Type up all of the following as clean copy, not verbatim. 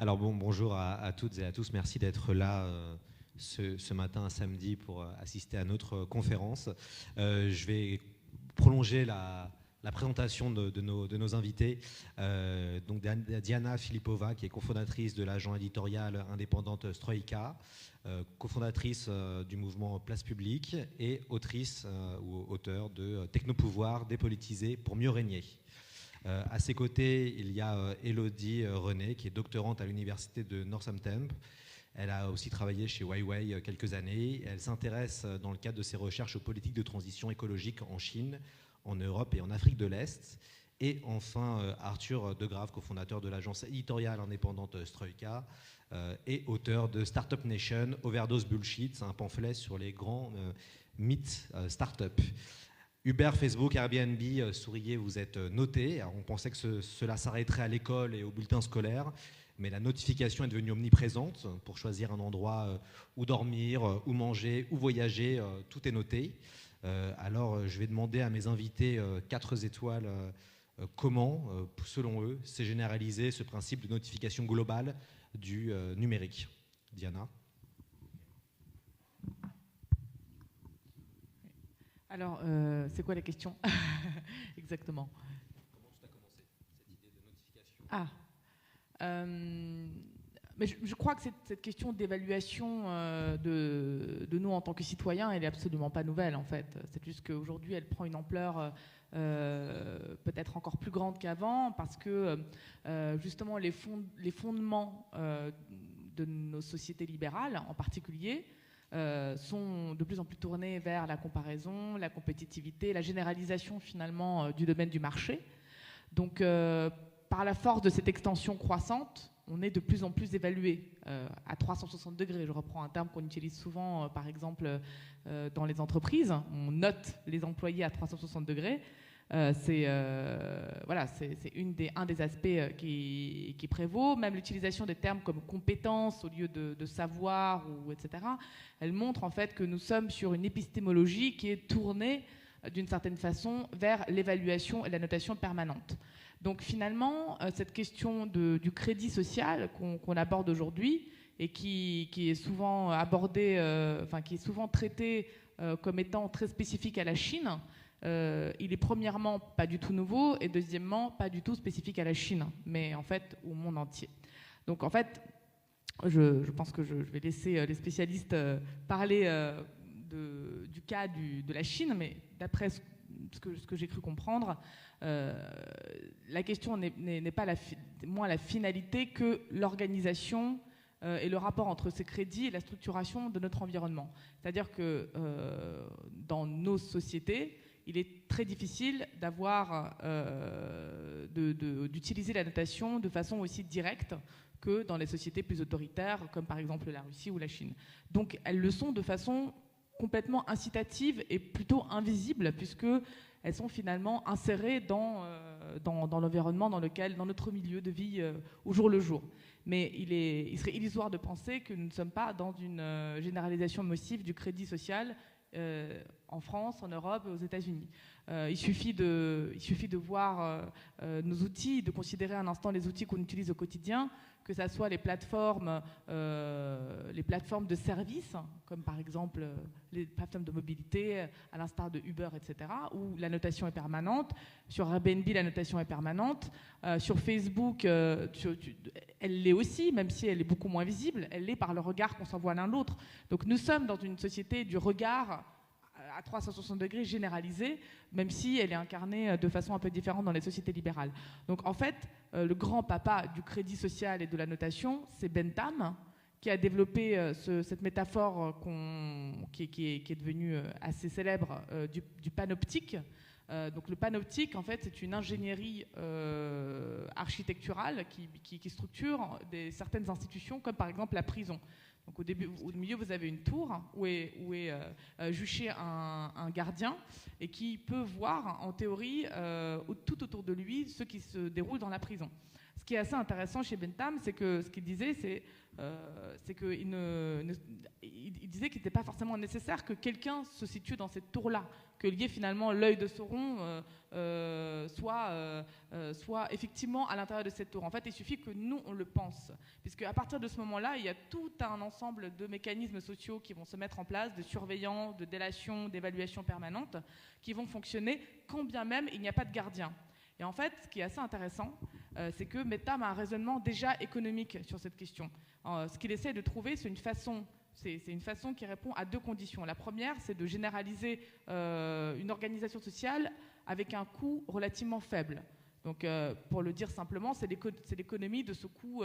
Alors bonjour à toutes et à tous. Merci d'être là ce matin, samedi, pour assister à notre conférence. Je vais prolonger la présentation de nos invités. Donc Diana Filipova, qui est cofondatrice de l'agence éditoriale indépendante Stroïka, cofondatrice du mouvement Place Publique et autrice ou auteur de Technopouvoir dépolitisé pour mieux régner. À ses côtés, il y a Élodie René, qui est doctorante à l'université de Northampton. Elle a aussi travaillé chez Huawei quelques années. Elle s'intéresse, dans le cadre de ses recherches, aux politiques de transition écologique en Chine, en Europe et en Afrique de l'Est. Et enfin, Arthur Degrave, cofondateur de l'agence éditoriale indépendante Stroïka et auteur de Startup Nation, Overdose Bullshit. C'est un pamphlet sur les grands mythes startup. Uber, Facebook, Airbnb, souriez, vous êtes notés. Alors, on pensait que cela s'arrêterait à l'école et au bulletin scolaire, mais la notification est devenue omniprésente. Pour choisir un endroit où dormir, où manger, où voyager, tout est noté. Alors, je vais demander à mes invités 4 étoiles comment, selon eux, s'est généralisé ce principe de notification globale du numérique. Diana. Alors, c'est quoi la question exactement? Comment tu as commencé cette idée de notification? Mais je crois que cette question d'évaluation de nous en tant que citoyens, elle n'est absolument pas nouvelle en fait. C'est juste qu'aujourd'hui, elle prend une ampleur peut-être encore plus grande qu'avant parce que justement les fondements de nos sociétés libérales en particulier sont de plus en plus tournés vers la comparaison, la compétitivité, la généralisation finalement du domaine du marché. Donc par la force de cette extension croissante, on est de plus en plus évalué à 360 degrés. Je reprends un terme qu'on utilise souvent, par exemple, dans les entreprises. On note les employés à 360 degrés. C'est un des aspects qui prévaut. Même l'utilisation des termes comme compétence au lieu de savoir, etc., elle montre en fait que nous sommes sur une épistémologie qui est tournée d'une certaine façon vers l'évaluation et la notation permanente. Donc finalement, cette question du crédit social qu'on aborde aujourd'hui et qui est souvent abordée, qui est souvent traitée comme étant très spécifique à la Chine, il est premièrement pas du tout nouveau et deuxièmement pas du tout spécifique à la Chine, mais en fait au monde entier. Donc en fait, je pense que je vais laisser les spécialistes parler du cas de la Chine, mais d'après ce que j'ai cru comprendre, la question n'est pas moins la finalité que l'organisation et le rapport entre ces crédits et la structuration de notre environnement. C'est-à-dire que dans nos sociétés, il est très difficile d'utiliser la notation de façon aussi directe que dans les sociétés plus autoritaires, comme par exemple la Russie ou la Chine. Donc elles le sont de façon complètement incitative et plutôt invisible, puisqu'elles sont finalement insérées dans l'environnement dans notre milieu de vie au jour le jour. Mais il serait illusoire de penser que nous ne sommes pas dans une généralisation massive du crédit social en France, en Europe et aux États-Unis. Il suffit de voir nos outils, de considérer un instant les outils qu'on utilise au quotidien, que ce soit les plateformes de services, comme par exemple les plateformes de mobilité, à l'instar de Uber, etc., où la notation est permanente. Sur Airbnb, la notation est permanente. Sur Facebook, elle l'est aussi, même si elle est beaucoup moins visible. Elle l'est par le regard qu'on s'envoie l'un l'autre. Donc nous sommes dans une société du regard à 360 degrés généralisée, même si elle est incarnée de façon un peu différente dans les sociétés libérales. Donc en fait, le grand papa du crédit social et de la notation, c'est Bentham, qui a développé cette métaphore qui est devenue assez célèbre du panoptique. Donc le panoptique, en fait, c'est une ingénierie architecturale qui structure certaines institutions, comme par exemple la prison. Donc au milieu, vous avez une tour où est juché un gardien et qui peut voir, en théorie, tout autour de lui ce qui se déroule dans la prison. Ce qui est assez intéressant chez Bentham, c'est que ce qu'il disait, c'est qu'il il disait qu'il n'était pas forcément nécessaire que quelqu'un se situe dans cette tour-là, que lié finalement l'œil de Sauron soit effectivement à l'intérieur de cette tour. En fait, il suffit que nous, on le pense. Puisque à partir de ce moment-là, il y a tout un ensemble de mécanismes sociaux qui vont se mettre en place, de surveillance, de délation, d'évaluation permanente, qui vont fonctionner quand bien même il n'y a pas de gardien. Et en fait, ce qui est assez intéressant, c'est que Bentham a un raisonnement déjà économique sur cette question. Ce qu'il essaie de trouver, c'est une façon qui répond à deux conditions. La première, c'est de généraliser une organisation sociale avec un coût relativement faible. Donc, pour le dire simplement, c'est l'économie de ce coût,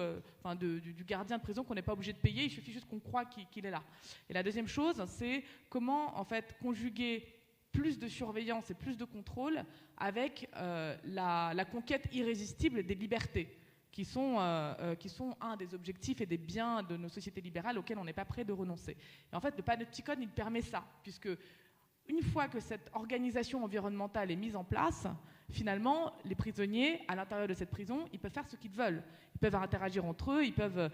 du gardien de prison qu'on n'est pas obligé de payer. Il suffit juste qu'on croit qu'il est là. Et la deuxième chose, c'est comment en fait conjuguer plus de surveillance et plus de contrôle avec la conquête irrésistible des libertés, qui sont un des objectifs et des biens de nos sociétés libérales auxquels on n'est pas prêt de renoncer. Et en fait, le panopticon, il permet ça, puisque une fois que cette organisation environnementale est mise en place, finalement, les prisonniers, à l'intérieur de cette prison, ils peuvent faire ce qu'ils veulent. Ils peuvent interagir entre eux, ils peuvent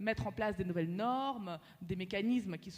mettre en place des nouvelles normes, des mécanismes qui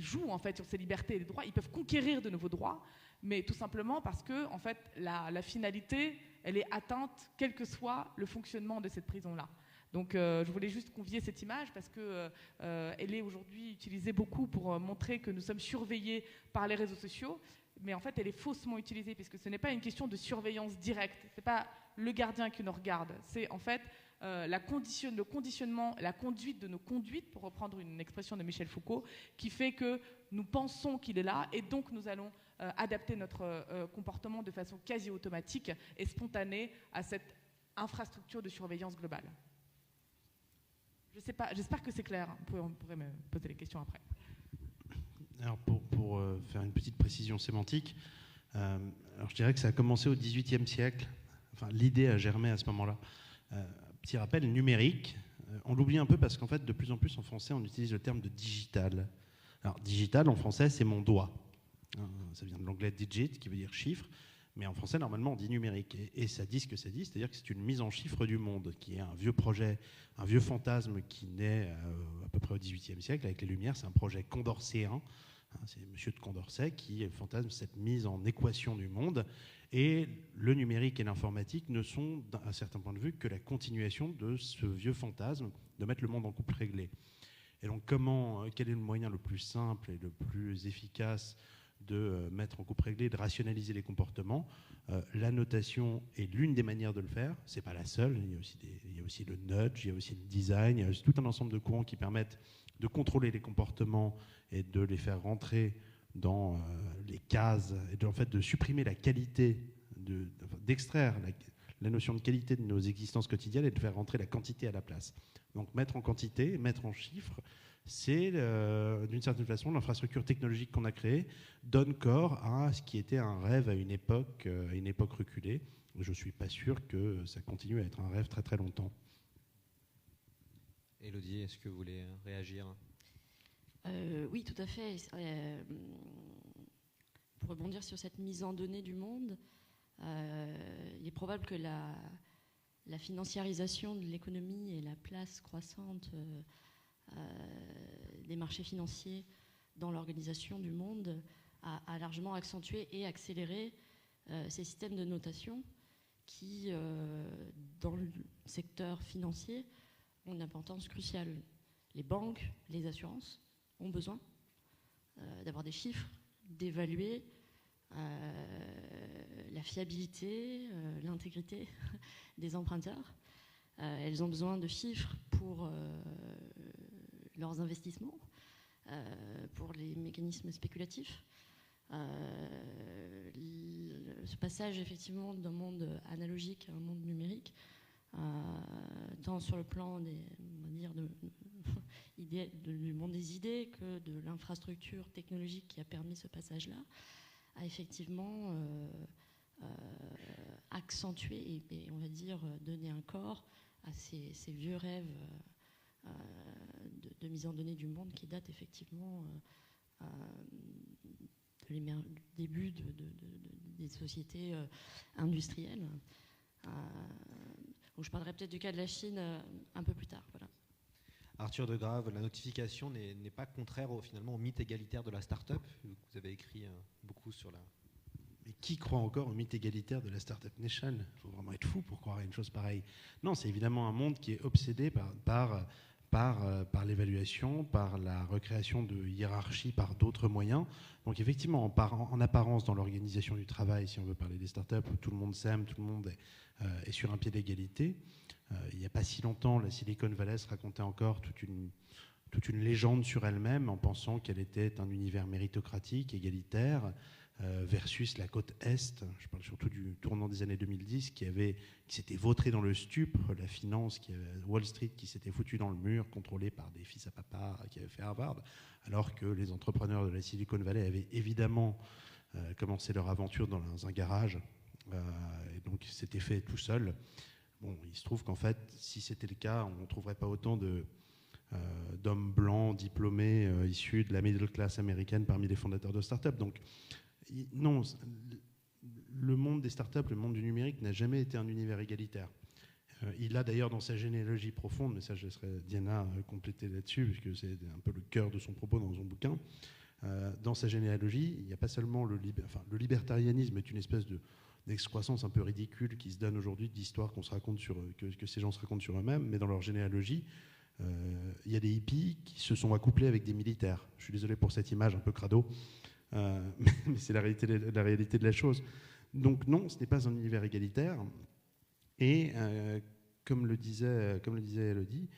jouent en fait sur ces libertés et les droits. Ils peuvent conquérir de nouveaux droits, mais tout simplement parce que en fait, la finalité, elle est atteinte, quel que soit le fonctionnement de cette prison-là. Donc je voulais juste convier cette image parce qu'elle est aujourd'hui utilisée beaucoup pour montrer que nous sommes surveillés par les réseaux sociaux, mais en fait elle est faussement utilisée puisque ce n'est pas une question de surveillance directe, ce n'est pas le gardien qui nous regarde, c'est en fait le conditionnement, la conduite de nos conduites, pour reprendre une expression de Michel Foucault, qui fait que nous pensons qu'il est là et donc nous allons adapter notre comportement de façon quasi automatique et spontanée à cette infrastructure de surveillance globale. Je sais pas, j'espère que c'est clair. On pourrait me poser les questions après. Alors pour faire une petite précision sémantique, alors je dirais que ça a commencé au XVIIIe siècle. Enfin, l'idée a germé à ce moment-là. Petit rappel, numérique, on l'oublie un peu parce qu'en fait, de plus en plus en français, on utilise le terme de digital. Alors, digital en français, c'est mon doigt. Ça vient de l'anglais digit, qui veut dire chiffre. Mais en français, normalement, on dit numérique. Et ça dit ce que ça dit, c'est-à-dire que c'est une mise en chiffre du monde, qui est un vieux projet, un vieux fantasme qui naît à peu près au XVIIIe siècle avec les Lumières. C'est un projet condorcéen. C'est Monsieur de Condorcet qui fantasme cette mise en équation du monde. Et le numérique et l'informatique ne sont, à certains points de vue, que la continuation de ce vieux fantasme de mettre le monde en couple réglé. Et donc, quel est le moyen le plus simple et le plus efficace de mettre en couple réglé, de rationaliser les comportements? La notation est l'une des manières de le faire. C'est pas la seule. Il y a aussi le nudge, il y a aussi le design, il y a aussi tout un ensemble de courants qui permettent de contrôler les comportements et de les faire rentrer dans les cases et en fait de supprimer la qualité, d'extraire la notion de qualité de nos existences quotidiennes et de faire rentrer la quantité à la place. Donc mettre en quantité, mettre en chiffres, c'est d'une certaine façon l'infrastructure technologique qu'on a créée donne corps à ce qui était un rêve à une époque reculée. Je ne suis pas sûr que ça continue à être un rêve très très longtemps. Élodie, est-ce que vous voulez réagir ? Oui, tout à fait. Pour rebondir sur cette mise en données du monde, il est probable que la financiarisation de l'économie et la place croissante des marchés financiers dans l'organisation du monde a largement accentué et accéléré ces systèmes de notation qui, dans le secteur financier, ont une importance cruciale. Les banques, les assurances ont besoin d'avoir des chiffres, d'évaluer la fiabilité, l'intégrité des emprunteurs. Elles ont besoin de chiffres pour leurs investissements, pour les mécanismes spéculatifs. Ce passage effectivement d'un monde analogique à un monde numérique, tant sur le plan du monde des idées que de l'infrastructure technologique qui a permis ce passage-là, a effectivement accentué et on va dire donné un corps à ces vieux rêves de mise en données du monde qui datent effectivement du début des sociétés industrielles. Donc je parlerai peut-être du cas de la Chine un peu plus tard. Voilà. Arthur Degrave, la notification n'est pas contraire finalement au mythe égalitaire de la start-up. Vous avez écrit beaucoup sur la... Mais qui croit encore au mythe égalitaire de la Startup Nation? Il faut vraiment être fou pour croire à une chose pareille. Non, c'est évidemment un monde qui est obsédé par l'évaluation, par la recréation de hiérarchies, par d'autres moyens. Donc effectivement, en apparence, dans l'organisation du travail, si on veut parler des startups, où tout le monde s'aime, tout le monde est sur un pied d'égalité. Il n'y a pas si longtemps, la Silicon Valley se racontait encore toute une légende sur elle-même en pensant qu'elle était un univers méritocratique, égalitaire, versus la côte Est. Je parle surtout du tournant des années 2010 qui s'était vautré dans le stupre, la finance, Wall Street qui s'était foutu dans le mur, contrôlée par des fils à papa qui avaient fait Harvard, alors que les entrepreneurs de la Silicon Valley avaient évidemment commencé leur aventure dans un garage, et donc c'était fait tout seul. Bon, il se trouve qu'en fait, si c'était le cas, on ne trouverait pas autant d'hommes blancs, diplômés, issus de la middle class américaine parmi les fondateurs de start-up. Donc, non, le monde des start-up, le monde du numérique n'a jamais été un univers égalitaire. Il a d'ailleurs dans sa généalogie profonde, mais ça je laisserai Diana compléter là-dessus, puisque c'est un peu le cœur de son propos dans son bouquin. Dans sa généalogie, il n'y a pas seulement le libertarianisme est une espèce d'excroissance un peu ridicule qui se donne aujourd'hui d'histoires qu'on se raconte que ces gens se racontent sur eux-mêmes, mais dans leur généalogie, il y a des hippies qui se sont accouplés avec des militaires. Je suis désolé pour cette image un peu crado, mais c'est la réalité de la chose. Donc non, ce n'est pas un univers égalitaire. Et comme le disait Elodie,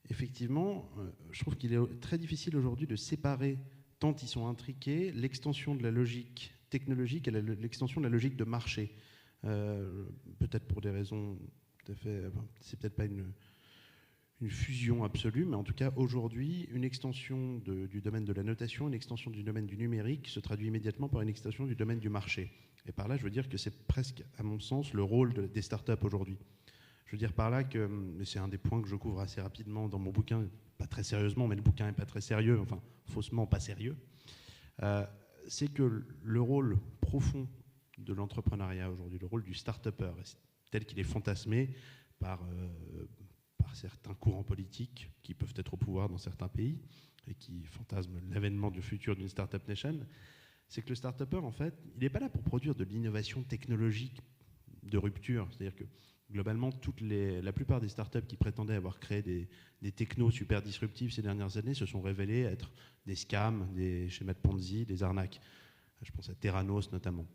effectivement, je trouve qu'il est très difficile aujourd'hui de séparer, tant ils sont intriqués, l'extension de la logique technologique et l'extension de la logique de marché. Peut-être pour des raisons tout à fait... c'est peut-être pas une fusion absolue, mais en tout cas, aujourd'hui, une extension du domaine de la notation, une extension du domaine du numérique se traduit immédiatement par une extension du domaine du marché. Et par là, je veux dire que c'est presque, à mon sens, le rôle des startups aujourd'hui. Je veux dire par là que, mais c'est un des points que je couvre assez rapidement dans mon bouquin, pas très sérieusement, mais le bouquin n'est pas très sérieux, enfin, faussement pas sérieux, c'est que le rôle profond de l'entrepreneuriat aujourd'hui, le rôle du start-upper, tel qu'il est fantasmé par certains courants politiques qui peuvent être au pouvoir dans certains pays et qui fantasment l'avènement du futur d'une startup nation, c'est que le start-upper, en fait, il n'est pas là pour produire de l'innovation technologique de rupture. C'est-à-dire que globalement, la plupart des startups qui prétendaient avoir créé des technos super disruptifs ces dernières années se sont révélés être des scams, des schémas de Ponzi, des arnaques. Je pense à Theranos notamment.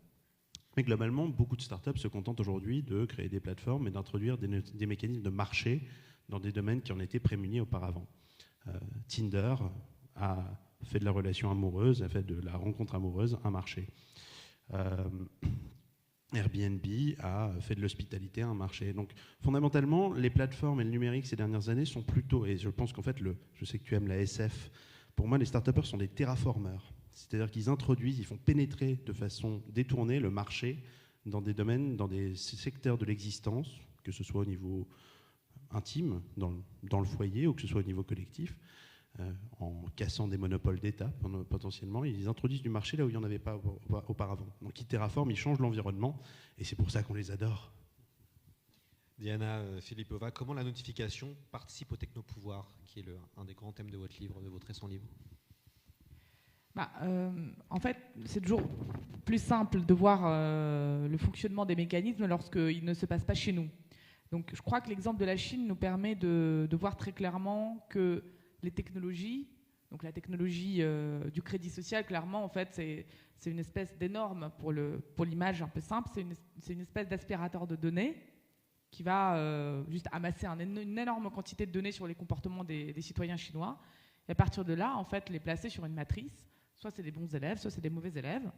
Mais globalement, beaucoup de startups se contentent aujourd'hui de créer des plateformes et d'introduire des mécanismes de marché dans des domaines qui en étaient prémunis auparavant. Tinder a fait de la relation amoureuse, a fait de la rencontre amoureuse un marché. Airbnb a fait de l'hospitalité un marché. Donc fondamentalement, les plateformes et le numérique ces dernières années sont plutôt, et je pense qu'en fait, je sais que tu aimes la SF, pour moi les start-upers sont des terraformeurs. C'est-à-dire qu'ils introduisent, ils font pénétrer de façon détournée le marché dans des domaines, dans des secteurs de l'existence, que ce soit au niveau intime, dans le foyer, ou que ce soit au niveau collectif, en cassant des monopoles d'État potentiellement. Ils introduisent du marché là où il n'y en avait pas auparavant. Donc ils terraforment, ils changent l'environnement, et c'est pour ça qu'on les adore. Diana Filipova, comment la notification participe au technopouvoir, qui est un des grands thèmes de votre livre, de votre récent livre? En fait, c'est toujours plus simple de voir le fonctionnement des mécanismes lorsqu'il ne se passe pas chez nous. Donc je crois que l'exemple de la Chine nous permet de voir très clairement que les technologies, donc la technologie du crédit social, clairement, en fait, c'est une espèce d'énorme, pour l'image un peu simple, c'est une espèce d'aspirateur de données qui va juste amasser une énorme quantité de données sur les comportements des citoyens chinois, et à partir de là, en fait, les placer sur une matrice. Soit c'est des bons élèves, soit c'est des mauvais élèves.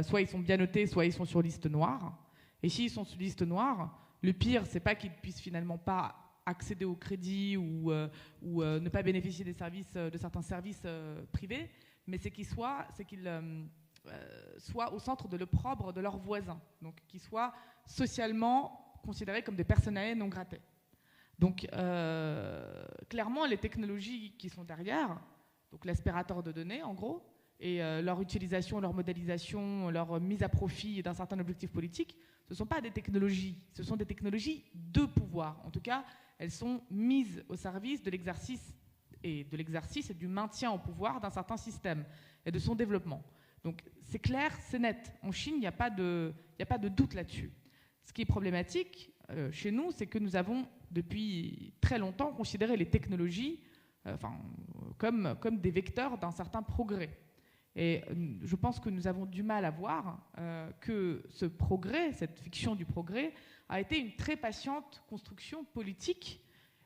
Soit ils sont bien notés, soit ils sont sur liste noire. Et s'ils sont sur liste noire, le pire, c'est pas qu'ils puissent finalement pas accéder au crédit ou ne pas bénéficier des services, de certains services privés, mais c'est qu'ils soient au centre de l'opprobre de leurs voisins, donc qu'ils soient socialement considérés comme des personnalités non gratées. Donc clairement, les technologies qui sont derrière, donc l'aspirateur de données en gros, et leur utilisation, leur modélisation, leur mise à profit d'un certain objectif politique, ce ne sont pas des technologies, ce sont des technologies de pouvoir. En tout cas, elles sont mises au service de l'exercice et du maintien au pouvoir d'un certain système et de son développement. Donc c'est clair, c'est net. En Chine, il n'y a pas de doute là-dessus. Ce qui est problématique chez nous, c'est que nous avons depuis très longtemps considéré les technologies comme des vecteurs d'un certain progrès. Et je pense que nous avons du mal à voir que ce progrès, cette fiction du progrès, a été une très patiente construction politique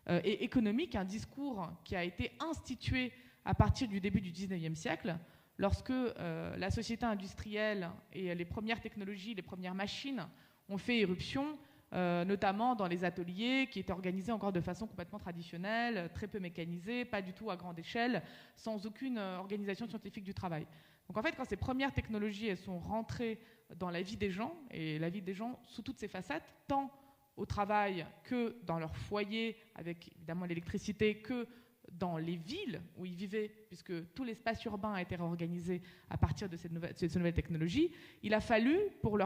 et économique, un discours qui a été institué à partir du début du XIXe siècle, lorsque la société industrielle et les premières technologies, les premières machines ont fait éruption, notamment dans les ateliers qui étaient organisés encore de façon complètement traditionnelle, très peu mécanisée, pas du tout à grande échelle, sans aucune organisation scientifique du travail. Donc en fait, quand ces premières technologies elles sont rentrées dans la vie des gens, et la vie des gens sous toutes ses facettes, tant au travail que dans leur foyer, avec évidemment l'électricité, que dans les villes où ils vivaient, puisque tout l'espace urbain a été réorganisé à partir de cette nouvelle technologie, il a fallu, pour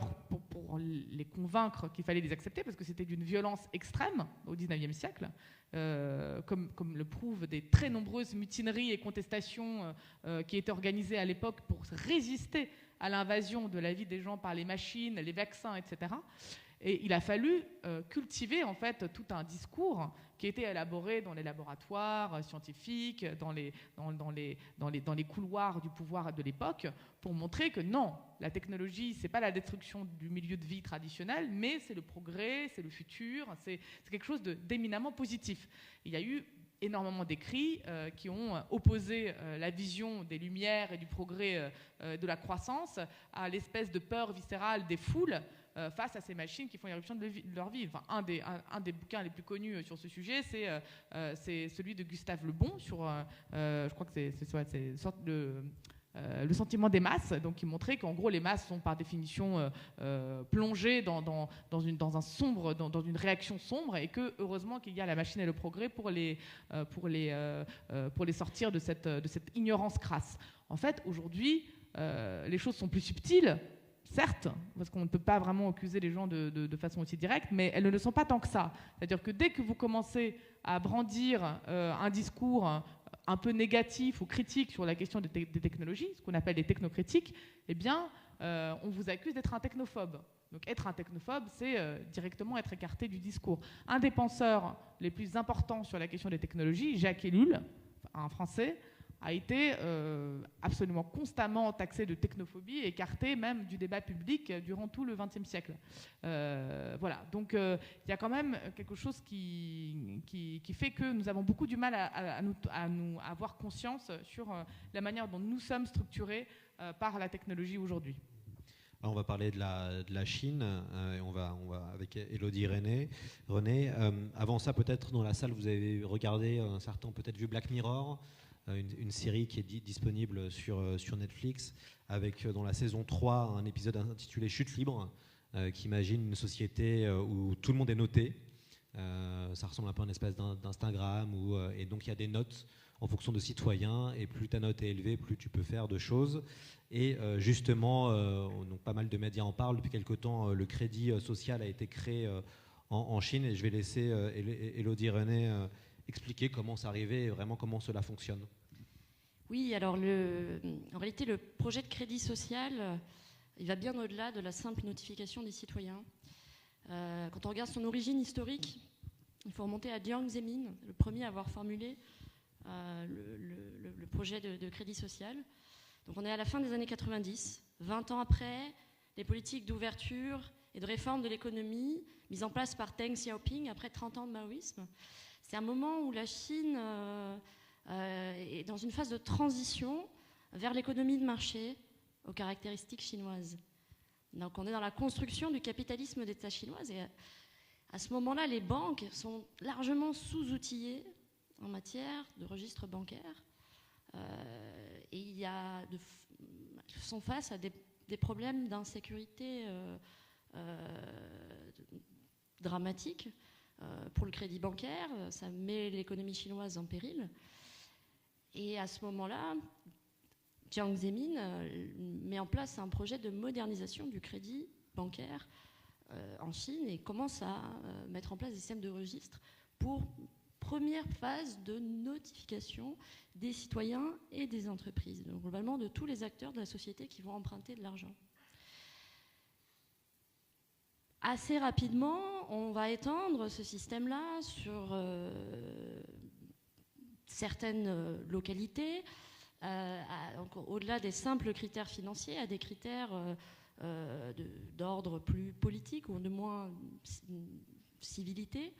les convaincre qu'il fallait les accepter, parce que c'était d'une violence extrême au XIXe siècle, comme le prouvent des très nombreuses mutineries et contestations qui étaient organisées à l'époque pour résister à l'invasion de la vie des gens par les machines, les vaccins, etc. Et il a fallu cultiver en fait tout un discours qui était élaboré dans les laboratoires scientifiques, dans les couloirs du pouvoir de l'époque, pour montrer que non, la technologie, c'est pas la destruction du milieu de vie traditionnel, mais c'est le progrès, c'est le futur, c'est quelque chose d'éminemment positif. Il y a eu énormément d'écrits qui ont opposé la vision des Lumières et du progrès de la croissance à l'espèce de peur viscérale des foules face à ces machines qui font irruption de leur vie. Enfin, un des bouquins les plus connus sur ce sujet, c'est celui de Gustave Le Bon sur, je crois que c'est une sorte de le sentiment des masses, donc qui montrait qu'en gros les masses sont par définition plongées dans une réaction sombre, et que heureusement qu'il y a la machine et le progrès pour les sortir de cette ignorance crasse. En fait, aujourd'hui, les choses sont plus subtiles, certes, parce qu'on ne peut pas vraiment accuser les gens de façon aussi directe, mais elles ne le sont pas tant que ça. C'est-à-dire que dès que vous commencez à brandir un discours un peu négatif ou critique sur la question des technologies, ce qu'on appelle les technocritiques, eh bien, on vous accuse d'être un technophobe. Donc être un technophobe, c'est directement être écarté du discours. Un des penseurs les plus importants sur la question des technologies, Jacques Ellul, un Français, a été absolument constamment taxé de technophobie, écarté même du débat public durant tout le XXe siècle. Voilà, donc il y a quand même quelque chose qui fait que nous avons beaucoup du mal à avoir conscience sur la manière dont nous sommes structurés par la technologie aujourd'hui. Alors on va parler de la Chine, et on va avec Élodie René. Avant ça, peut-être dans la salle, vous avez regardé, certains ont peut-être vu Black Mirror, une série qui est disponible sur Netflix, avec dans la saison 3 un épisode intitulé Chute libre, qui imagine une société où tout le monde est noté. Ça ressemble un peu à une espèce d'Instagram, et donc il y a des notes en fonction de citoyens, et plus ta note est élevée, plus tu peux faire de choses. Et justement, donc pas mal de médias en parlent. Depuis quelque temps, le crédit social a été créé en Chine, et je vais laisser Élodie René expliquer comment c'est arrivé et vraiment comment cela fonctionne. Oui, alors en réalité, le projet de crédit social, il va bien au-delà de la simple notification des citoyens. Quand on regarde son origine historique, il faut remonter à Jiang Zemin, le premier à avoir formulé le projet de crédit social. Donc on est à la fin des années 90, 20 ans après, les politiques d'ouverture et de réforme de l'économie mises en place par Deng Xiaoping après 30 ans de maoïsme. C'est un moment où la Chine est dans une phase de transition vers l'économie de marché aux caractéristiques chinoises. Donc on est dans la construction du capitalisme d'État chinoise, et à ce moment-là, les banques sont largement sous-outillées en matière de registre bancaire, et elles sont face à des problèmes d'insécurité dramatiques. Pour le crédit bancaire, ça met l'économie chinoise en péril. Et à ce moment-là, Jiang Zemin met en place un projet de modernisation du crédit bancaire en Chine et commence à mettre en place des systèmes de registre pour première phase de notification des citoyens et des entreprises, donc globalement de tous les acteurs de la société qui vont emprunter de l'argent. Assez rapidement, on va étendre ce système-là sur certaines localités, au-delà des simples critères financiers, à des critères d'ordre plus politique ou de moins civilité,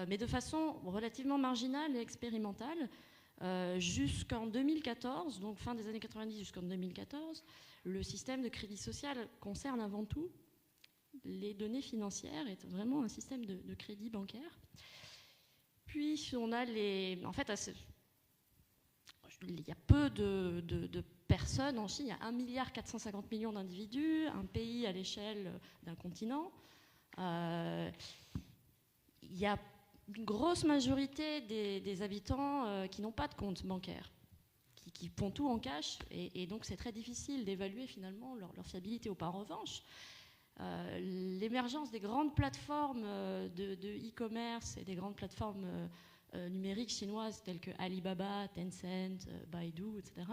mais de façon relativement marginale et expérimentale. Jusqu'en 2014, donc fin des années 90 jusqu'en 2014, le système de crédit social concerne avant tout les données financières, est vraiment un système de crédit bancaire. Puis on a en fait, il y a peu de personnes en Chine, il y a 1,450 milliard d'individus, un pays à l'échelle d'un continent. Il y a une grosse majorité des habitants qui n'ont pas de compte bancaire, qui font tout en cash, et donc c'est très difficile d'évaluer finalement leur fiabilité. En revanche, l'émergence des grandes plateformes de e-commerce et des grandes plateformes numériques chinoises telles que Alibaba, Tencent, Baidu, etc.,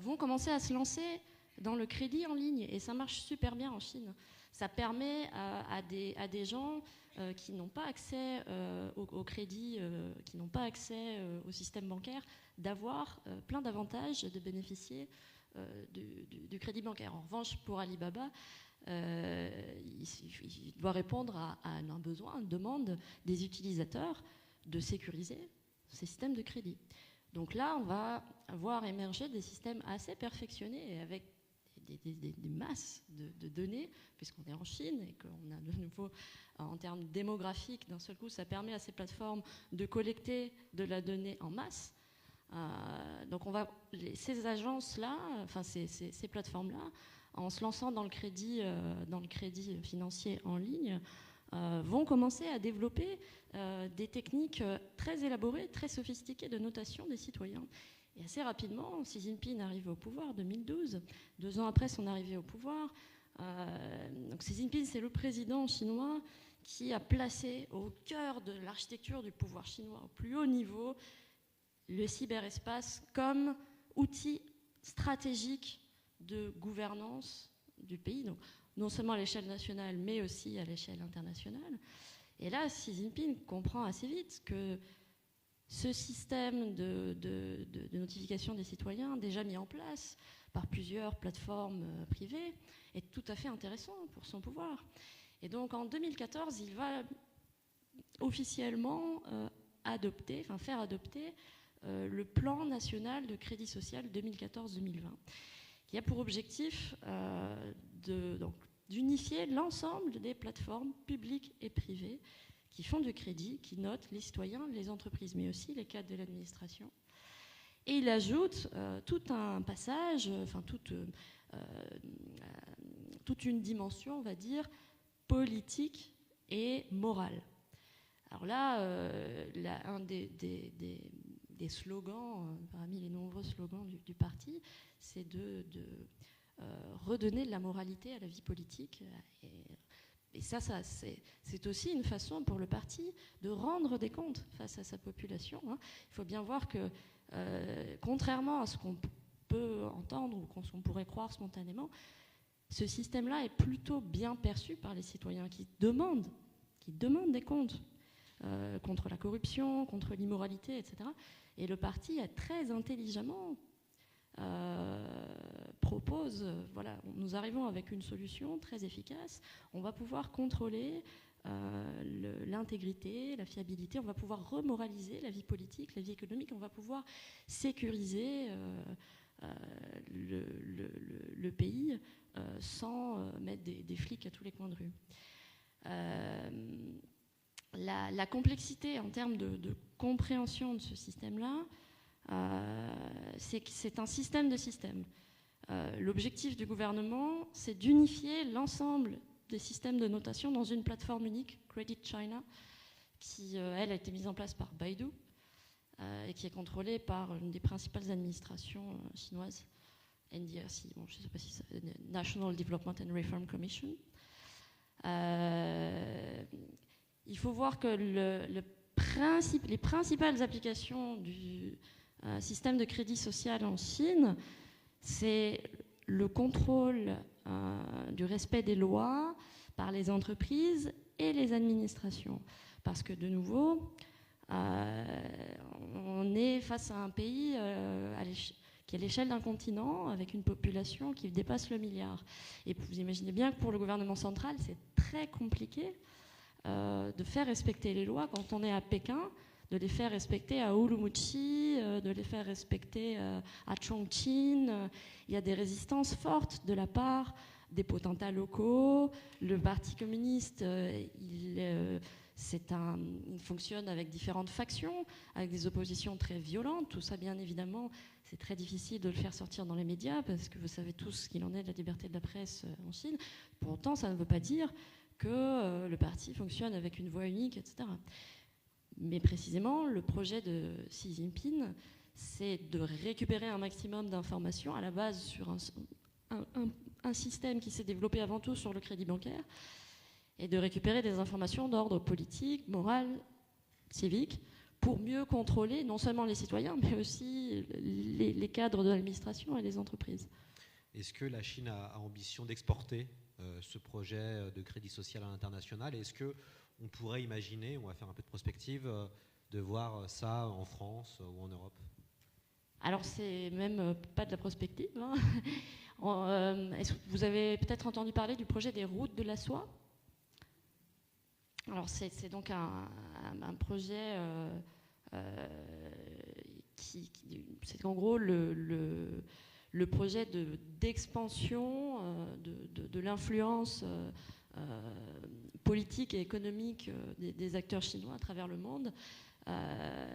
vont commencer à se lancer dans le crédit en ligne, et ça marche super bien en Chine. Ça permet à des gens qui n'ont pas accès au crédit, qui n'ont pas accès au système bancaire, d'avoir plein d'avantages et de bénéficier du crédit bancaire. En revanche, pour Alibaba, il doit répondre à un besoin, une demande des utilisateurs de sécuriser ces systèmes de crédit. Donc là, on va voir émerger des systèmes assez perfectionnés et avec des masses de données, puisqu'on est en Chine et qu'on a de nouveau, en termes démographiques, d'un seul coup, ça permet à ces plateformes de collecter de la donnée en masse. Donc ces agences-là, enfin ces plateformes-là, en se lançant dans le crédit financier en ligne, vont commencer à développer des techniques très élaborées, très sophistiquées de notation des citoyens. Et assez rapidement, Xi Jinping arrive au pouvoir en 2012, 2 ans après son arrivée au pouvoir. Donc Xi Jinping, c'est le président chinois qui a placé au cœur de l'architecture du pouvoir chinois, au plus haut niveau, le cyberespace comme outil stratégique de gouvernance du pays, donc non seulement à l'échelle nationale, mais aussi à l'échelle internationale. Et là, Xi Jinping comprend assez vite que ce système de notification des citoyens, déjà mis en place par plusieurs plateformes privées, est tout à fait intéressant pour son pouvoir. Et donc en 2014, il va officiellement faire adopter le plan national de crédit social 2014-2020, qui a pour objectif d'unifier l'ensemble des plateformes publiques et privées qui font du crédit, qui notent les citoyens, les entreprises, mais aussi les cadres de l'administration. Et il ajoute tout un passage, toute une dimension, on va dire, politique et morale. Alors là, un des slogans, parmi les nombreux slogans du parti, c'est de redonner de la moralité à la vie politique. Et ça c'est aussi une façon pour le parti de rendre des comptes face à sa population. Il faut bien voir que, contrairement à ce qu'on peut entendre ou qu'on pourrait croire spontanément, ce système-là est plutôt bien perçu par les citoyens qui demandent des comptes contre la corruption, contre l'immoralité, etc. Et le parti a très intelligemment propose, voilà, nous arrivons avec une solution très efficace, on va pouvoir contrôler l'intégrité, la fiabilité, on va pouvoir remoraliser la vie politique, la vie économique, on va pouvoir sécuriser le pays sans mettre des flics à tous les coins de rue. La complexité en termes de compréhension de ce système-là, c'est que c'est un système de systèmes. L'objectif du gouvernement, c'est d'unifier l'ensemble des systèmes de notation dans une plateforme unique, Credit China, qui, elle, a été mise en place par Baidu. et qui est contrôlé par une des principales administrations chinoises, NDRC, bon, je ne sais pas si ça fait National Development and Reform Commission. Il faut voir que les principales applications du système de crédit social en Chine, c'est le contrôle du respect des lois par les entreprises et les administrations. Parce que de nouveau, on est face à un pays qui est à l'échelle d'un continent avec une population qui dépasse le milliard. Et vous imaginez bien que pour le gouvernement central, c'est très compliqué de faire respecter les lois quand on est à Pékin, de les faire respecter à Urumqi, de les faire respecter à Chongqing. Il y a des résistances fortes de la part des potentats locaux. Le Parti communiste, il fonctionne avec différentes factions, avec des oppositions très violentes. Tout ça, bien évidemment, c'est très difficile de le faire sortir dans les médias parce que vous savez tous ce qu'il en est de la liberté de la presse en Chine. Pour autant, ça ne veut pas dire que le parti fonctionne avec une voix unique, etc. Mais précisément, le projet de Xi Jinping, c'est de récupérer un maximum d'informations à la base sur un système qui s'est développé avant tout sur le crédit bancaire et de récupérer des informations d'ordre politique, moral, civique, pour mieux contrôler non seulement les citoyens, mais aussi les cadres de l'administration et les entreprises. Est-ce que la Chine a ambition d'exporter ce projet de crédit social à l'international? Est-ce qu'on pourrait imaginer, on va faire un peu de prospective, de voir ça en France ou en Europe? Alors, c'est même pas de la prospective. Hein. Est-ce que vous avez peut-être entendu parler du projet des routes de la soie? Alors, c'est donc un projet c'est en gros le projet d'expansion de l'influence politique et économique des acteurs chinois à travers le monde, à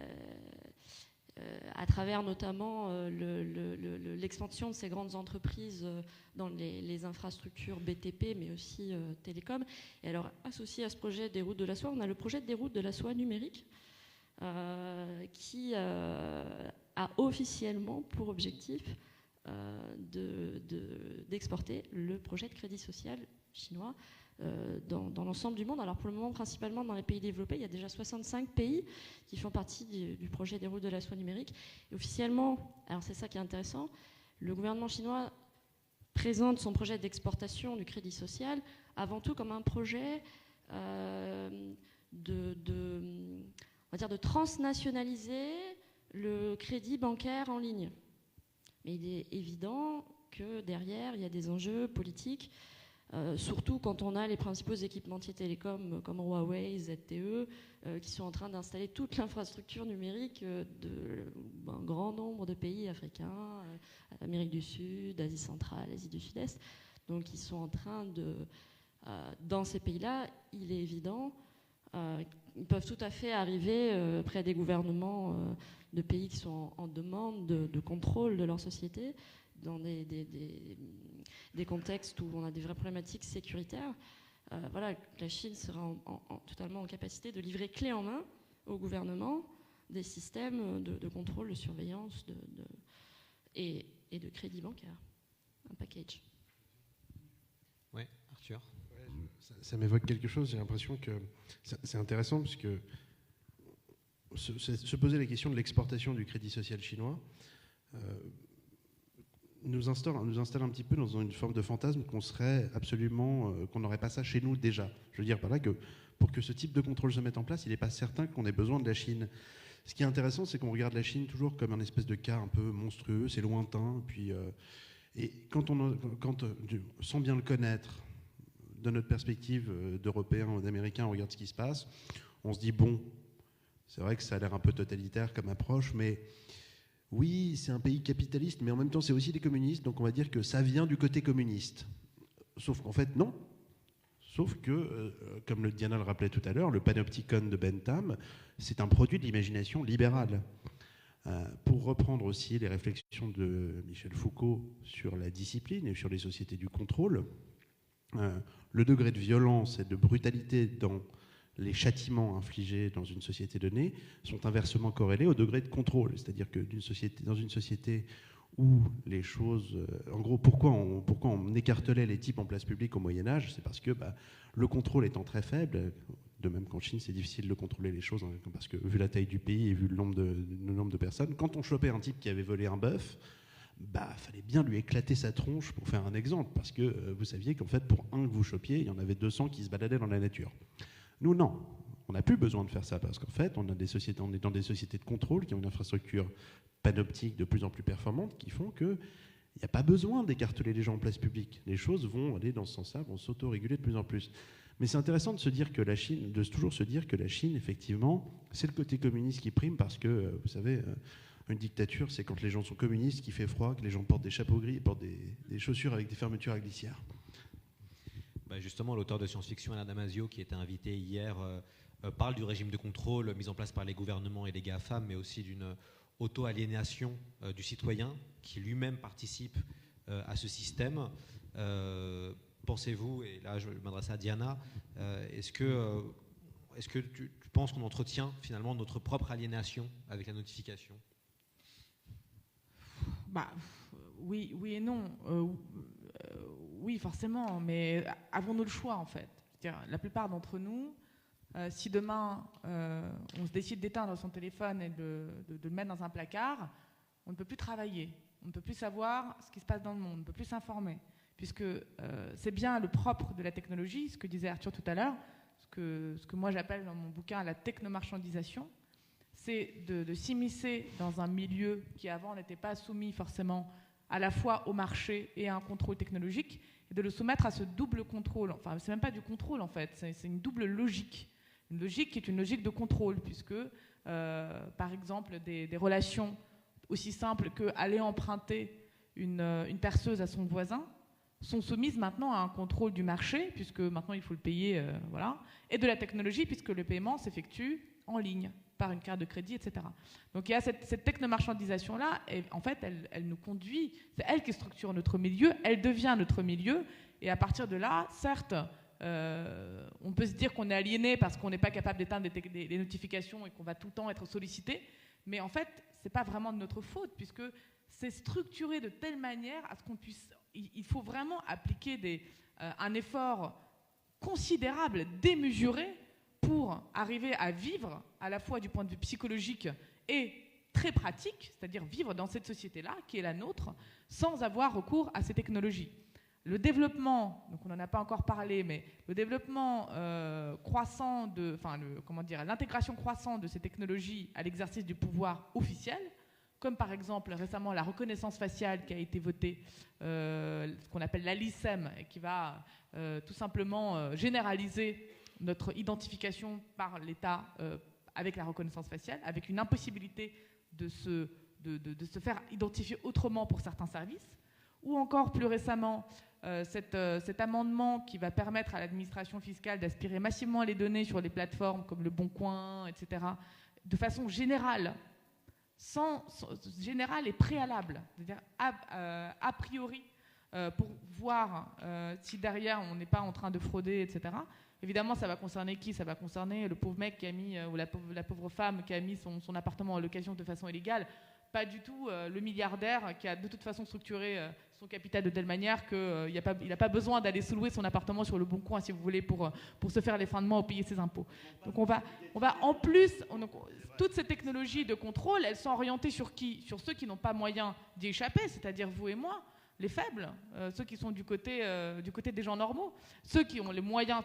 travers notamment l'expansion de ces grandes entreprises dans les infrastructures BTP, mais aussi télécom. Et alors, associé à ce projet des routes de la soie, on a le projet des routes de la soie numérique, qui a officiellement pour objectif d'exporter le projet de crédit social chinois dans l'ensemble du monde. Alors pour le moment, principalement dans les pays développés, il y a déjà 65 pays qui font partie du projet des routes de la soie numérique. Et officiellement, alors c'est ça qui est intéressant, le gouvernement chinois présente son projet d'exportation du crédit social avant tout comme un projet on va dire de transnationaliser le crédit bancaire en ligne. Mais il est évident que derrière, il y a des enjeux politiques, surtout quand on a les principaux équipementiers télécoms comme Huawei, ZTE, qui sont en train d'installer toute l'infrastructure numérique d'un grand nombre de pays africains, Amérique du Sud, Asie centrale, Asie du Sud-Est. Donc ils sont en train dans ces pays-là, il est évident, ils peuvent tout à fait arriver près des gouvernements de pays qui sont en demande de contrôle de leur société, dans des contextes où on a des vraies problématiques sécuritaires. Voilà, la Chine sera totalement en capacité de livrer clé en main au gouvernement des systèmes de contrôle, de surveillance et de crédit bancaire. Un package. Oui, Arthur. Ça m'évoque quelque chose, j'ai l'impression que c'est intéressant parce que se poser la question de l'exportation du crédit social chinois nous installe un petit peu dans une forme de fantasme qu'on serait absolument, qu'on n'aurait pas ça chez nous déjà. Je veux dire par là que pour que ce type de contrôle se mette en place, il n'est pas certain qu'on ait besoin de la Chine. Ce qui est intéressant, c'est qu'on regarde la Chine toujours comme un espèce de cas un peu monstrueux, c'est lointain, puis et sans bien le connaître, de notre perspective d'Européens ou d'Américains, on regarde ce qui se passe, on se dit bon, c'est vrai que ça a l'air un peu totalitaire comme approche, mais oui, c'est un pays capitaliste, mais en même temps c'est aussi des communistes, donc on va dire que ça vient du côté communiste. Sauf qu'en fait non. Sauf que, comme Diana le rappelait tout à l'heure, le panopticon de Bentham, c'est un produit de l'imagination libérale. Pour reprendre aussi les réflexions de Michel Foucault sur la discipline et sur les sociétés du contrôle, le degré de violence et de brutalité dans les châtiments infligés dans une société donnée sont inversement corrélés au degré de contrôle. C'est-à-dire que dans une société où les choses... en gros, pourquoi on écartelait les types en place publique au Moyen-Âge? C'est parce que le contrôle étant très faible, de même qu'en Chine, c'est difficile de contrôler les choses, hein, parce que vu la taille du pays et vu le nombre de personnes, quand on chopait un type qui avait volé un bœuf, fallait bien lui éclater sa tronche pour faire un exemple, parce que vous saviez qu'en fait, pour un que vous chopiez, il y en avait 200 qui se baladaient dans la nature. Nous, non. On n'a plus besoin de faire ça, parce qu'en fait, on est dans des sociétés de contrôle qui ont une infrastructure panoptique de plus en plus performante, qui font qu'il n'y a pas besoin d'écarteler les gens en place publique. Les choses vont aller dans ce sens-là, vont s'auto-réguler de plus en plus. Mais c'est intéressant de se dire que toujours se dire que la Chine, effectivement, c'est le côté communiste qui prime, parce que, vous savez, une dictature, c'est quand les gens sont communistes, qu'il fait froid, que les gens portent des chapeaux gris, portent des chaussures avec des fermetures à glissière. Justement, l'auteur de science-fiction, Alain Damasio, qui était invité hier, parle du régime de contrôle mis en place par les gouvernements et les GAFAM, mais aussi d'une auto-aliénation du citoyen qui lui-même participe à ce système. Pensez-vous, et là je m'adresse à Diana, est-ce que tu penses qu'on entretient finalement notre propre aliénation avec la notification? Oui et non. Oui, forcément, mais avons-nous le choix en fait? C'est-à-dire, la plupart d'entre nous, si demain on se décide d'éteindre son téléphone et de le mettre dans un placard, on ne peut plus travailler, on ne peut plus savoir ce qui se passe dans le monde, on ne peut plus s'informer, puisque c'est bien le propre de la technologie, ce que disait Arthur tout à l'heure, ce que moi j'appelle dans mon bouquin la technomarchandisation, c'est de s'immiscer dans un milieu qui avant n'était pas soumis forcément à la fois au marché et à un contrôle technologique, et de le soumettre à ce double contrôle. Enfin, c'est même pas du contrôle en fait, c'est une double logique. Une logique qui est une logique de contrôle, puisque, par exemple, des relations aussi simples qu'aller emprunter une perceuse à son voisin sont soumises maintenant à un contrôle du marché, puisque maintenant il faut le payer, voilà, et de la technologie, puisque le paiement s'effectue en ligne, par une carte de crédit, etc. Donc il y a cette technomarchandisation-là, et en fait, elle nous conduit, c'est elle qui structure notre milieu, elle devient notre milieu, et à partir de là, certes, on peut se dire qu'on est aliéné parce qu'on n'est pas capable d'éteindre les notifications et qu'on va tout le temps être sollicité, mais en fait, c'est pas vraiment de notre faute, puisque c'est structuré de telle manière à ce qu'on puisse... Il faut vraiment appliquer un effort considérable, démesuré, pour arriver à vivre à la fois du point de vue psychologique et très pratique, c'est-à-dire vivre dans cette société-là, qui est la nôtre, sans avoir recours à ces technologies. Le développement, donc on n'en a pas encore parlé, mais le développement croissant, l'intégration croissante de ces technologies à l'exercice du pouvoir officiel, comme par exemple récemment la reconnaissance faciale qui a été votée, ce qu'on appelle la LICEM, et qui va tout simplement généraliser notre identification par l'État avec la reconnaissance faciale, avec une impossibilité de se faire identifier autrement pour certains services, ou encore plus récemment cet amendement qui va permettre à l'administration fiscale d'aspirer massivement les données sur les plateformes comme le Bon Coin, etc., de façon générale, générale et préalable, c'est-à-dire a priori, pour voir si derrière on n'est pas en train de frauder, etc. Évidemment, ça va concerner qui? Ça va concerner le pauvre mec qui a mis, ou la pauvre femme qui a mis son appartement en location de façon illégale. Pas du tout le milliardaire qui a de toute façon structuré son capital de telle manière qu'il n'a pas besoin d'aller se louer son appartement sur le Bon Coin, si vous voulez, pour se faire les fins de mois ou payer ses impôts. Donc on va en plus, toutes ces technologies de contrôle, elles sont orientées sur qui? Sur ceux qui n'ont pas moyen d'y échapper, c'est-à-dire vous et moi, les faibles, ceux qui sont du côté des gens normaux. Ceux qui ont les moyens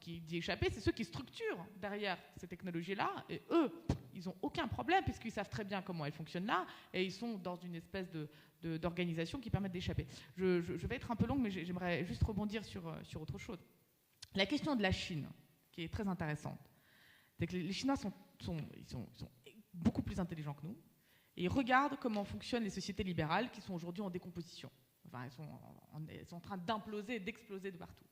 d'y échapper, c'est ceux qui structurent derrière ces technologies-là, et eux, ils n'ont aucun problème, puisqu'ils savent très bien comment elles fonctionnent là, et ils sont dans une espèce d'organisation qui permet d'échapper. Je vais être un peu longue, mais j'aimerais juste rebondir sur autre chose. La question de la Chine, qui est très intéressante, c'est que les Chinois sont beaucoup plus intelligents que nous, et ils regardent comment fonctionnent les sociétés libérales qui sont aujourd'hui en décomposition. Enfin, elles sont en train d'imploser et d'exploser de partout.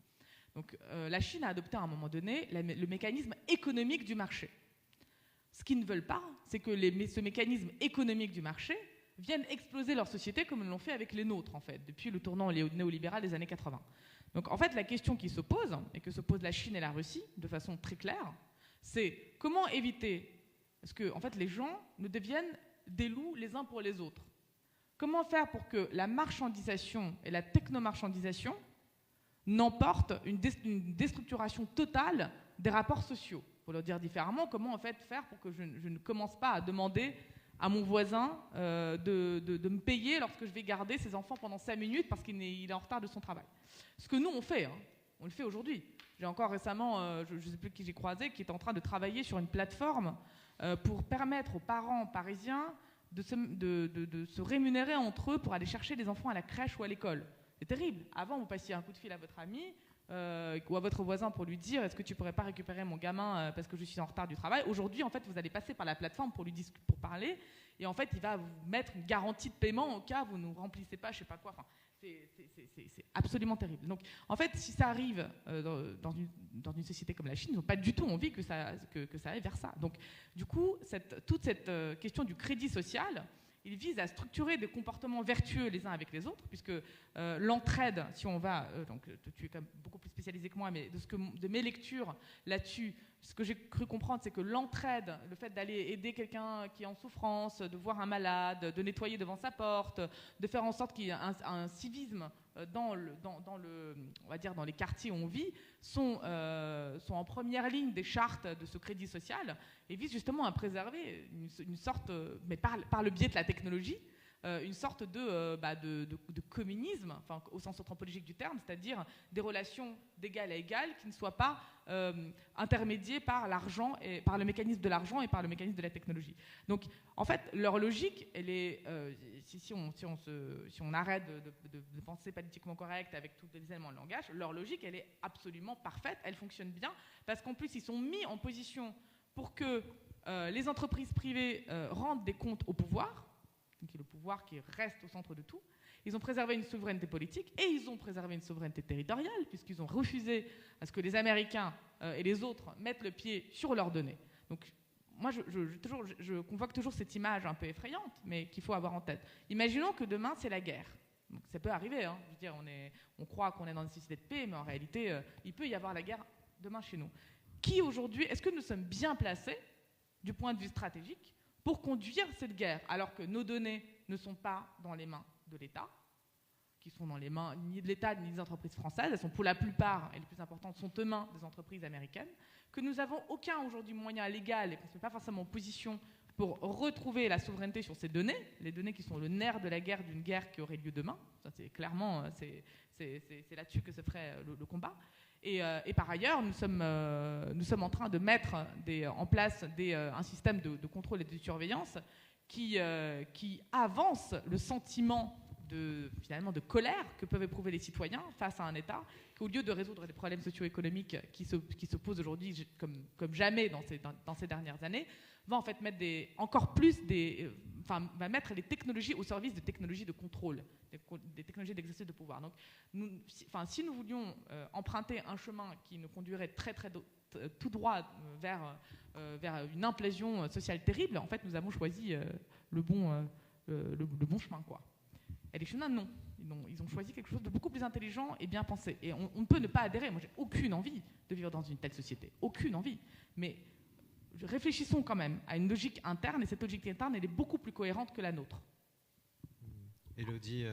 Donc la Chine a adopté à un moment donné le mécanisme économique du marché. Ce qu'ils ne veulent pas, c'est que ce mécanisme économique du marché vienne exploser leur société comme ils l'ont fait avec les nôtres, en fait, depuis le tournant néolibéral des années 80. Donc en fait, la question qui se pose, et que se posent la Chine et la Russie, de façon très claire, C'est comment éviter, parce que en fait, les gens ne deviennent des loups les uns pour les autres. Comment faire pour que la marchandisation et la technomarchandisation n'emportent une déstructuration totale des rapports sociaux? Pour le dire différemment, comment en fait faire pour que je ne commence pas à demander à mon voisin de me payer lorsque je vais garder ses enfants pendant 5 minutes parce qu'il est en retard de son travail. Ce que nous on fait, hein, on le fait aujourd'hui. J'ai encore récemment, je ne sais plus qui j'ai croisé, qui est en train de travailler sur une plateforme pour permettre aux parents parisiens de se rémunérer entre eux pour aller chercher des enfants à la crèche ou à l'école. C'est terrible. Avant, vous passiez un coup de fil à votre ami ou à votre voisin pour lui dire « Est-ce que tu pourrais pas récupérer mon gamin parce que je suis en retard du travail ?» Aujourd'hui, en fait, vous allez passer par la plateforme pour parler et en fait, il va vous mettre une garantie de paiement au cas où vous ne remplissez pas, je sais pas quoi. Enfin, c'est absolument terrible. Donc, en fait, si ça arrive dans une société comme la Chine, ils n'ont pas du tout envie que ça aille vers ça. Donc, du coup, toute cette question du crédit social, il vise à structurer des comportements vertueux les uns avec les autres, puisque l'entraide, si on va, donc tu es quand même beaucoup plus spécialisé que moi, mais de mes lectures là-dessus, ce que j'ai cru comprendre, c'est que l'entraide, le fait d'aller aider quelqu'un qui est en souffrance, de voir un malade, de nettoyer devant sa porte, de faire en sorte qu'il y ait un civisme on va dire dans les quartiers où on vit, sont en première ligne des chartes de ce crédit social et visent justement à préserver une sorte, mais par le biais de la technologie, une sorte de communisme, enfin, au sens anthropologique du terme, c'est-à-dire des relations d'égal à égal qui ne soient pas intermédiées par l'argent, et par le mécanisme de l'argent et par le mécanisme de la technologie. Donc, en fait, leur logique, elle est, si on arrête de penser politiquement correct avec tous les éléments de langage, leur logique, elle est absolument parfaite, elle fonctionne bien, parce qu'en plus, ils sont mis en position pour que les entreprises privées rendent des comptes au pouvoir, qui est le pouvoir qui reste au centre de tout. Ils ont préservé une souveraineté politique et ils ont préservé une souveraineté territoriale, puisqu'ils ont refusé à ce que les Américains et les autres mettent le pied sur leurs données. Donc, moi, je convoque toujours cette image un peu effrayante, mais qu'il faut avoir en tête. Imaginons que demain, c'est la guerre. Donc, ça peut arriver, hein. Je veux dire, on croit qu'on est dans une société de paix, mais en réalité, il peut y avoir la guerre demain chez nous. Qui aujourd'hui, est-ce que nous sommes bien placés, du point de vue stratégique, pour conduire cette guerre, alors que nos données ne sont pas dans les mains de l'État, qui sont dans les mains ni de l'État ni des entreprises françaises, elles sont pour la plupart, et les plus importantes, sont aux mains des entreprises américaines, que nous n'avons aucun aujourd'hui moyen légal et qu'on ne se met pas forcément en position pour retrouver la souveraineté sur ces données, les données qui sont le nerf de la guerre d'une guerre qui aurait lieu demain, ça c'est clairement, c'est là-dessus que se ferait le combat. Et par ailleurs, nous sommes en train de mettre en place un système de contrôle et de surveillance qui avance le sentiment finalement de colère que peuvent éprouver les citoyens face à un État qui, au lieu de résoudre les problèmes socio-économiques qui se posent aujourd'hui comme jamais dans ces dernières années, va en fait mettre va mettre les technologies au service des technologies de contrôle, des technologies d'exercice de pouvoir. Donc, si nous voulions emprunter un chemin qui nous conduirait très tout droit vers une implosion sociale terrible, en fait, nous avons choisi le bon chemin, quoi. Et les Chinois, non. Ils ont choisi quelque chose de beaucoup plus intelligent et bien pensé. Et on ne peut ne pas adhérer. Moi, j'ai aucune envie de vivre dans une telle société. Aucune envie. Mais réfléchissons quand même à une logique interne, et cette logique interne, elle est beaucoup plus cohérente que la nôtre. Élodie,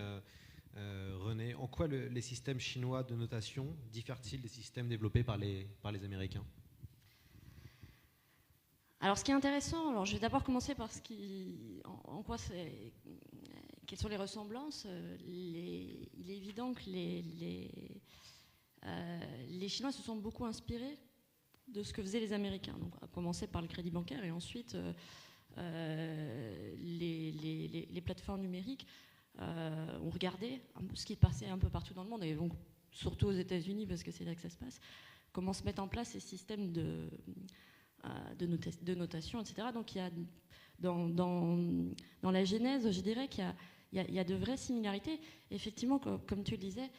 René, en quoi les systèmes chinois de notation diffèrent-ils des systèmes développés par les Américains ? Alors, ce qui est intéressant, alors je vais d'abord commencer par quelles sont les ressemblances. Il est évident que les Chinois se sont beaucoup inspirés de ce que faisaient les Américains, donc à commencer par le crédit bancaire et ensuite les plateformes numériques ont regardé ce qui passait un peu partout dans le monde, et donc surtout aux États-Unis parce que c'est là que ça se passe, comment se mettent en place ces systèmes de notation, etc. Donc il y a dans la genèse, je dirais qu'il y a de vraies similarités. Effectivement, comme tu le disais,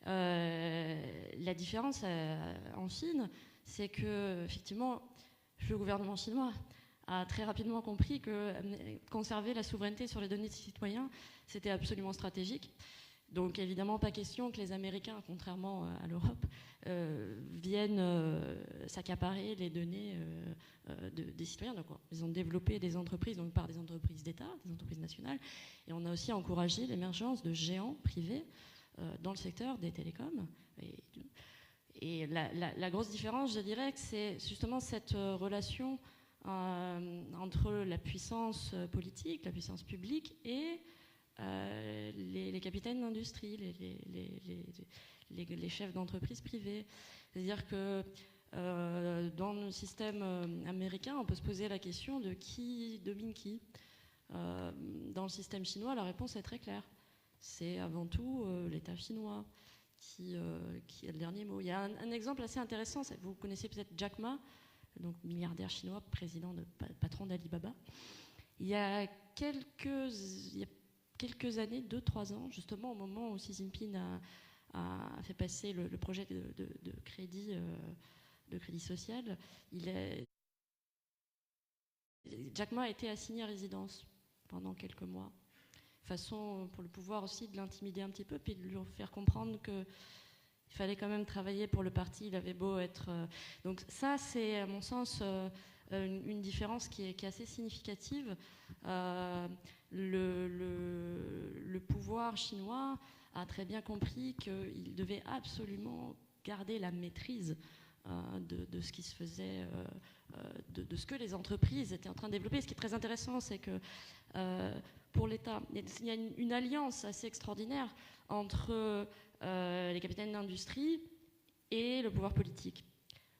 la différence en Chine, c'est que effectivement, le gouvernement chinois a très rapidement compris que conserver la souveraineté sur les données des citoyens, c'était absolument stratégique. Donc évidemment, pas question que les Américains, contrairement à l'Europe, viennent s'accaparer les données des citoyens. Donc, ils ont développé des entreprises, donc par des entreprises d'État, des entreprises nationales, et on a aussi encouragé l'émergence de géants privés dans le secteur des télécoms. Et la grosse différence, je dirais, que c'est justement cette relation entre la puissance politique, la puissance publique et les capitaines d'industrie, les chefs d'entreprise privées. C'est-à-dire que dans le système américain, on peut se poser la question de qui domine qui. Dans le système chinois, la réponse est très claire. C'est avant tout l'État chinois qui a le dernier mot. Il y a un exemple assez intéressant, vous connaissez peut-être Jack Ma, donc milliardaire chinois, patron d'Alibaba. Il y a quelques années, 2-3 ans, justement au moment où Xi Jinping a fait passer le projet de crédit social, Jack Ma a été assigné à résidence pendant quelques mois. Façon pour le pouvoir aussi de l'intimider un petit peu, puis de lui faire comprendre qu'il fallait quand même travailler pour le parti, il avait beau être... Donc ça, c'est à mon sens une différence qui est assez significative. Le pouvoir chinois a très bien compris qu'il devait absolument garder la maîtrise de ce qui se faisait, de ce que les entreprises étaient en train de développer. Ce qui est très intéressant, c'est que pour l'État, il y a une alliance assez extraordinaire entre les capitaines d'industrie et le pouvoir politique.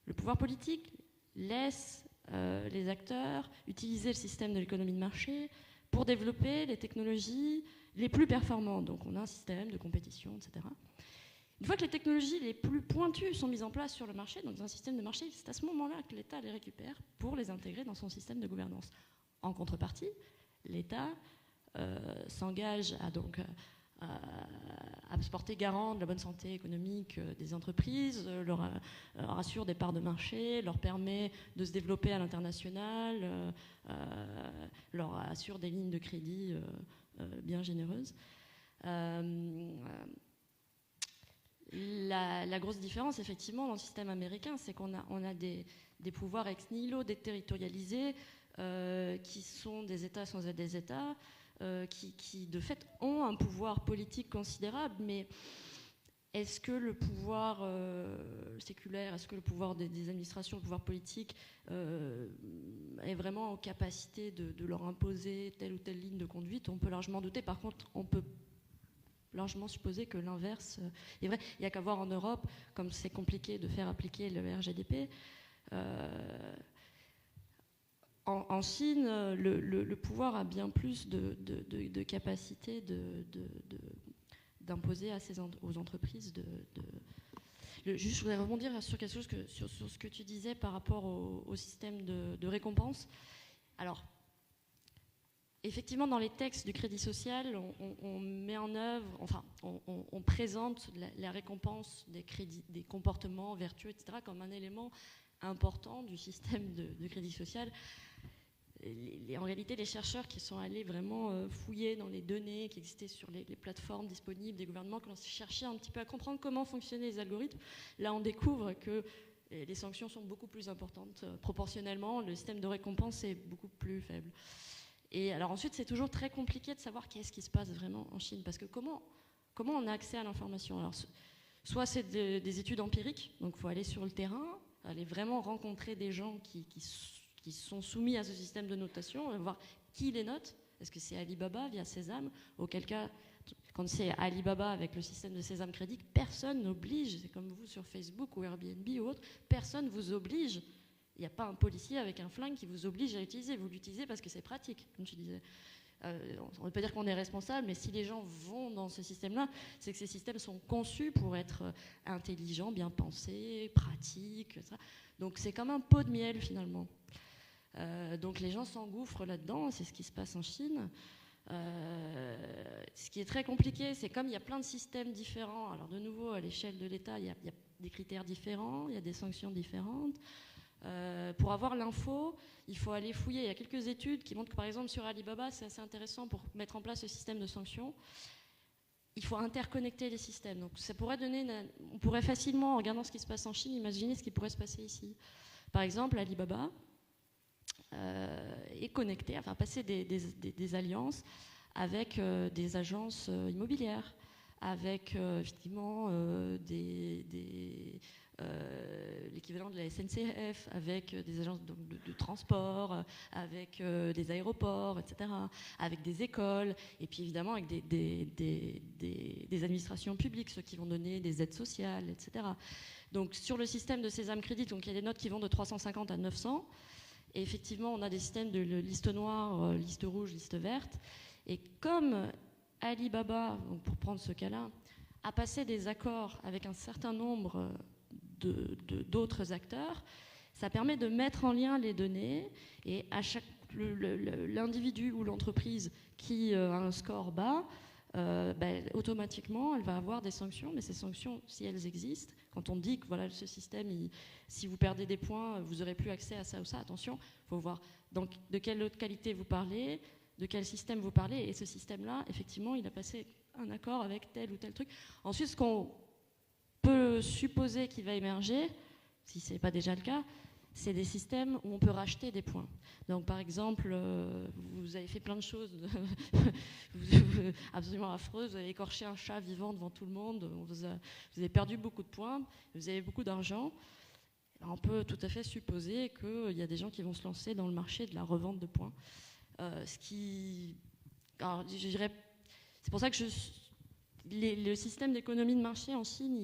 Le pouvoir politique laisse les acteurs utiliser le système de l'économie de marché pour développer les technologies les plus performantes. Donc on a un système de compétition, etc. Une fois que les technologies les plus pointues sont mises en place sur le marché, donc dans un système de marché, c'est à ce moment-là que l'État les récupère pour les intégrer dans son système de gouvernance. En contrepartie, l'État s'engage à se porter garant de la bonne santé économique des entreprises, leur assure des parts de marché, leur permet de se développer à l'international, leur assure des lignes de crédit bien généreuses. La grosse différence, effectivement, dans le système américain, c'est qu'on a des pouvoirs ex nihilo déterritorialisés qui sont des États sans être des États, qui de fait ont un pouvoir politique considérable, mais est-ce que le pouvoir séculaire, est-ce que le pouvoir des administrations, le pouvoir politique est vraiment en capacité de leur imposer telle ou telle ligne de conduite? On peut largement douter. Par contre, on peut largement supposer que l'inverse est vrai. Il n'y a qu'à voir en Europe, comme c'est compliqué de faire appliquer le RGDP. En Chine, le pouvoir a bien plus de capacité d'imposer aux entreprises Juste, je voudrais rebondir sur quelque chose sur ce que tu disais par rapport au système de récompense. Alors, effectivement, dans les textes du crédit social, on met en œuvre, enfin, on présente la récompense des comportements vertueux, etc., comme un élément important du système de crédit social. En réalité, les chercheurs qui sont allés vraiment fouiller dans les données qui existaient sur les plateformes disponibles des gouvernements, qui ont cherché un petit peu à comprendre comment fonctionnaient les algorithmes, là on découvre que les sanctions sont beaucoup plus importantes. Proportionnellement, le système de récompense est beaucoup plus faible. Et alors ensuite, c'est toujours très compliqué de savoir qu'est-ce qui se passe vraiment en Chine, parce que comment on a accès à l'information? Alors, soit c'est des études empiriques, donc il faut aller sur le terrain, aller vraiment rencontrer des gens qui sont soumis à ce système de notation, voir qui les note. Est-ce que c'est Alibaba via Sésame? Auquel cas, quand c'est Alibaba avec le système de Sésame Crédit, personne n'oblige, c'est comme vous sur Facebook ou Airbnb ou autre, personne ne vous oblige. Il n'y a pas un policier avec un flingue qui vous oblige à l'utiliser. Vous l'utilisez parce que c'est pratique, comme tu disais. On ne peut pas dire qu'on est responsable, mais si les gens vont dans ce système-là, c'est que ces systèmes sont conçus pour être intelligents, bien pensés, pratiques, etc. Donc c'est comme un pot de miel finalement. Donc les gens s'engouffrent là-dedans, c'est ce qui se passe en Chine. Ce qui est très compliqué, c'est comme il y a plein de systèmes différents, alors de nouveau à l'échelle de l'État, il y a des critères différents, il y a des sanctions différentes. Pour avoir l'info, il faut aller fouiller. Il y a quelques études qui montrent que par exemple sur Alibaba, c'est assez intéressant pour mettre en place ce système de sanctions. il faut interconnecter les systèmes. Donc ça pourrait on pourrait facilement, en regardant ce qui se passe en Chine, imaginer ce qui pourrait se passer ici. Par exemple, Alibaba est connecté, enfin passer des alliances avec des agences immobilières, avec effectivement l'équivalent de la SNCF, avec des agences de transport, avec des aéroports, etc., avec des écoles, et puis évidemment avec des administrations publiques, ceux qui vont donner des aides sociales, etc. Donc sur le système de Sésame Crédit, donc il y a des notes qui vont de 350 à 900, et effectivement on a des systèmes de liste noire, liste rouge, liste verte, et comme Alibaba, donc pour prendre ce cas-là, a passé des accords avec un certain nombre d'autres acteurs, ça permet de mettre en lien les données, et à chaque l'individu ou l'entreprise qui a un score bas, automatiquement elle va avoir des sanctions, mais ces sanctions, si elles existent, quand on dit que voilà, ce système, si vous perdez des points, vous n'aurez plus accès à ça ou ça, attention, il faut voir de quelle autre qualité vous parlez, de quel système vous parlez, et ce système-là, effectivement, il a passé un accord avec tel ou tel truc. Ensuite, ce qu'on peut supposer qui va émerger, si ce n'est pas déjà le cas, c'est des systèmes où on peut racheter des points. Donc par exemple, vous avez fait plein de choses absolument affreuses, vous avez écorché un chat vivant devant tout le monde, vous avez perdu beaucoup de points, vous avez beaucoup d'argent. On peut tout à fait supposer qu'il y a des gens qui vont se lancer dans le marché de la revente de points. Alors, je dirais, c'est pour ça que le système d'économie de marché en Chine,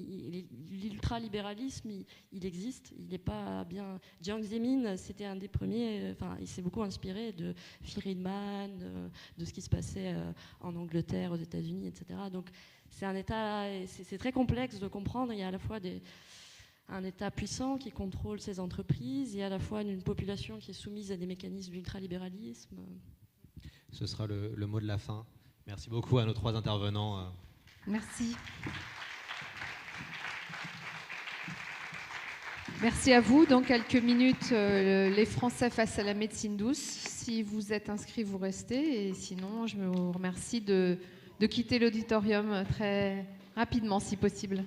l'ultralibéralisme, il existe, il n'est pas bien. Jiang Zemin, c'était un des premiers, enfin, il s'est beaucoup inspiré de Friedman, de ce qui se passait en Angleterre, aux États-Unis, etc. Donc, c'est un État, c'est très complexe de comprendre. Il y a à la fois un État puissant qui contrôle ses entreprises, et à la fois une population qui est soumise à des mécanismes d'ultralibéralisme. Ce sera le mot de la fin. Merci beaucoup à nos 3 intervenants. Merci. Merci à vous. Dans quelques minutes, les Français face à la médecine douce. Si vous êtes inscrits, vous restez. Et sinon, je vous remercie de quitter l'auditorium très rapidement, si possible.